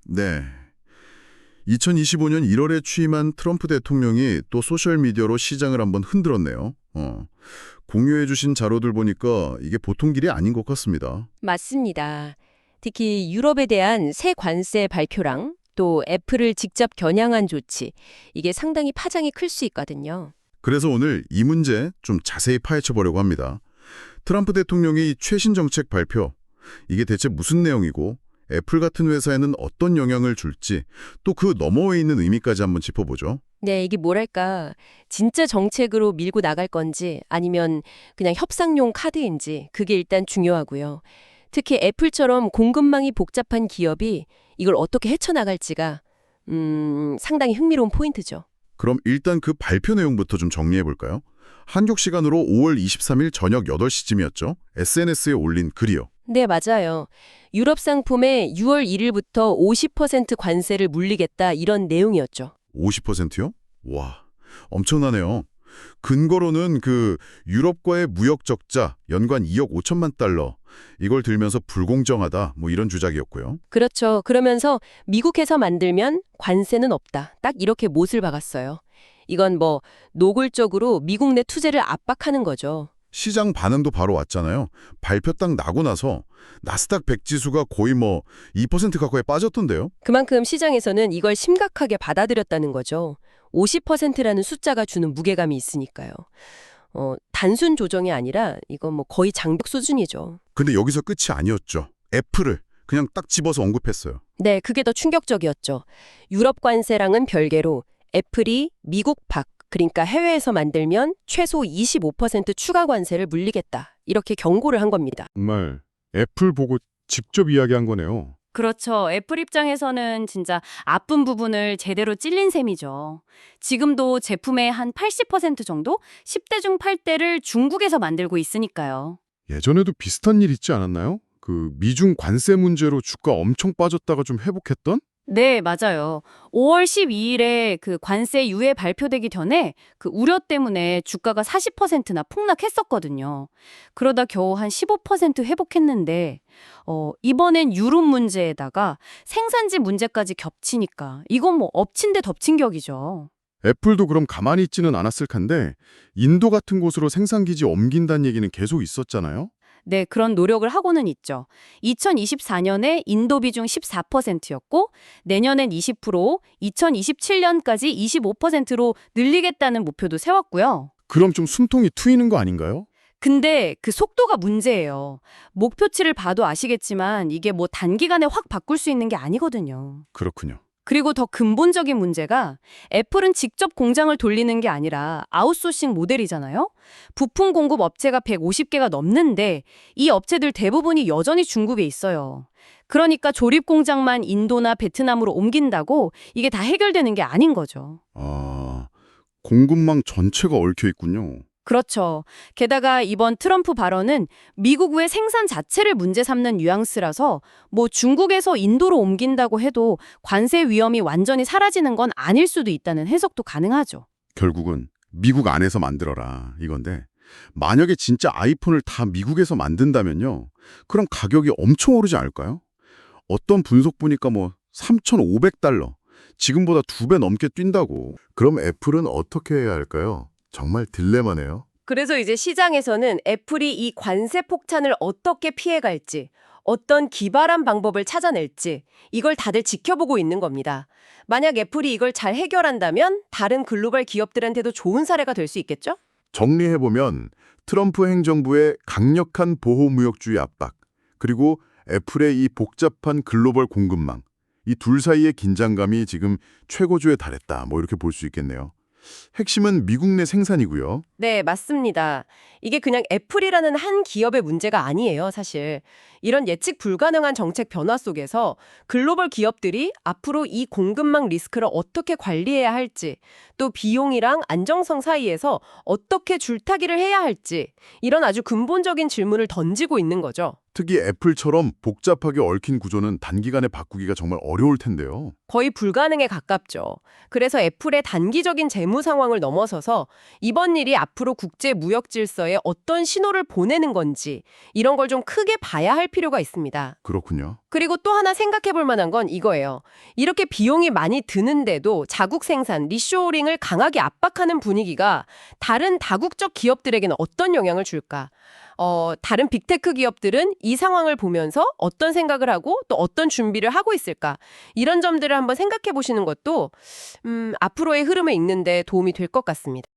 네. 2025년 1월에 취임한 트럼프 대통령이 또 소셜미디어로 시장을 한번 흔들었네요. 공유해 주신 자료들 보니까 이게 보통 길이 아닌 것 같습니다. 맞습니다. 특히 유럽에 대한 새 관세 발표랑 또 애플을 직접 겨냥한 조치, 이게 상당히 파장이 클 수 있거든요. 그래서 오늘 이 문제 좀 자세히 파헤쳐 보려고 합니다. 트럼프 대통령의 최신 정책 발표, 이게 대체 무슨 내용이고 애플 같은 회사에는 어떤 영향을 줄지 또 그 너머에 있는 의미까지 한번 짚어보죠. 네, 이게 뭐랄까, 진짜 정책으로 밀고 나갈 건지 아니면 그냥 협상용 카드인지 그게 일단 중요하고요. 특히 애플처럼 공급망이 복잡한 기업이 이걸 어떻게 헤쳐나갈지가 상당히 흥미로운 포인트죠. 그럼 일단 그 발표 내용부터 좀 정리해 볼까요? 한국 시간으로 5월 23일 저녁 8시쯤이었죠. SNS에 올린 글이요. 네, 맞아요. 유럽 상품에 6월 1일부터 50% 관세를 물리겠다 이런 내용이었죠. 50%요? 와, 엄청나네요. 근거로는 그 유럽과의 무역 적자 연간 2억 5천만 달러 이걸 들면서 불공정하다 뭐 이런 주장이었고요. 그렇죠. 그러면서 미국에서 만들면 관세는 없다. 딱 이렇게 못을 박았어요. 이건 뭐 노골적으로 미국 내 투자를 압박하는 거죠. 시장 반응도 바로 왔잖아요. 발표 딱 나고 나서 나스닥 100 지수가 거의 뭐 2% 가까이 빠졌던데요. 그만큼 시장에서는 이걸 심각하게 받아들였다는 거죠. 50%라는 숫자가 주는 무게감이 있으니까요. 단순 조정이 아니라 이건 뭐 거의 장벽 수준이죠. 근데 여기서 끝이 아니었죠. 애플을 그냥 딱 집어서 언급했어요. 네, 그게 더 충격적이었죠. 유럽 관세랑은 별개로 애플이 미국 밖, 그러니까 해외에서 만들면 최소 25% 추가 관세를 물리겠다. 이렇게 경고를 한 겁니다. 정말 애플 보고 직접 이야기한 거네요. 그렇죠. 애플 입장에서는 진짜 아픈 부분을 제대로 찔린 셈이죠. 지금도 제품의 한 80% 정도 10대 중 8대를 중국에서 만들고 있으니까요. 예전에도 비슷한 일 있지 않았나요? 그 미중 관세 문제로 주가 엄청 빠졌다가 좀 회복했던? 네, 맞아요. 5월 12일에 그 관세 유예 발표되기 전에 그 우려 때문에 주가가 40%나 폭락했었거든요. 그러다 겨우 한 15% 회복했는데 이번엔 유럽 문제에다가 생산지 문제까지 겹치니까 이건 뭐 엎친 데 덮친 격이죠. 애플도 그럼 가만히 있지는 않았을 텐데 인도 같은 곳으로 생산기지 옮긴다는 얘기는 계속 있었잖아요. 네, 그런 노력을 하고는 있죠. 2024년에 인도 비중 14%였고 내년엔 20%, 2027년까지 25%로 늘리겠다는 목표도 세웠고요. 그럼 좀 숨통이 트이는 거 아닌가요? 근데 그 속도가 문제예요. 목표치를 봐도 아시겠지만 이게 뭐 단기간에 확 바꿀 수 있는 게 아니거든요. 그렇군요. 그리고 더 근본적인 문제가 애플은 직접 공장을 돌리는 게 아니라 아웃소싱 모델이잖아요. 부품 공급 업체가 150개가 넘는데 이 업체들 대부분이 여전히 중국에 있어요. 그러니까 조립 공장만 인도나 베트남으로 옮긴다고 이게 다 해결되는 게 아닌 거죠. 아, 공급망 전체가 얽혀 있군요. 그렇죠. 게다가 이번 트럼프 발언은 미국 외 생산 자체를 문제 삼는 뉘앙스라서 뭐 중국에서 인도로 옮긴다고 해도 관세 위험이 완전히 사라지는 건 아닐 수도 있다는 해석도 가능하죠. 결국은 미국 안에서 만들어라 이건데 만약에 진짜 아이폰을 다 미국에서 만든다면요. 그럼 가격이 엄청 오르지 않을까요? 어떤 분석 보니까 뭐 3,500달러, 지금보다 2배 넘게 뛴다고. 그럼 애플은 어떻게 해야 할까요? 정말 딜레마네요. 그래서 이제 시장에서는 애플이 이 관세 폭탄을 어떻게 피해갈지, 어떤 기발한 방법을 찾아낼지 이걸 다들 지켜보고 있는 겁니다. 만약 애플이 이걸 잘 해결한다면 다른 글로벌 기업들한테도 좋은 사례가 될 수 있겠죠? 정리해보면 트럼프 행정부의 강력한 보호무역주의 압박, 그리고 애플의 이 복잡한 글로벌 공급망, 이 둘 사이의 긴장감이 지금 최고조에 달했다. 뭐 이렇게 볼 수 있겠네요. 핵심은 미국 내 생산이고요. 네, 맞습니다. 이게 그냥 애플이라는 한 기업의 문제가 아니에요, 사실. 이런 예측 불가능한 정책 변화 속에서 글로벌 기업들이 앞으로 이 공급망 리스크를 어떻게 관리해야 할지, 또 비용이랑 안정성 사이에서 어떻게 줄타기를 해야 할지, 이런 아주 근본적인 질문을 던지고 있는 거죠. 특히 애플처럼 복잡하게 얽힌 구조는 단기간에 바꾸기가 정말 어려울 텐데요. 거의 불가능에 가깝죠. 그래서 애플의 단기적인 재무 상황을 넘어서서 이번 일이 앞으로 국제 무역 질서에 어떤 신호를 보내는 건지 이런 걸 좀 크게 봐야 할 필요가 있습니다. 그렇군요. 그리고 또 하나 생각해 볼 만한 건 이거예요. 이렇게 비용이 많이 드는데도 자국 생산, 리쇼어링을 강하게 압박하는 분위기가 다른 다국적 기업들에게는 어떤 영향을 줄까? 다른 빅테크 기업들은 이 상황을 보면서 어떤 생각을 하고 또 어떤 준비를 하고 있을까? 이런 점들을 한번 생각해 보시는 것도 앞으로의 흐름을 읽는 데 도움이 될 것 같습니다.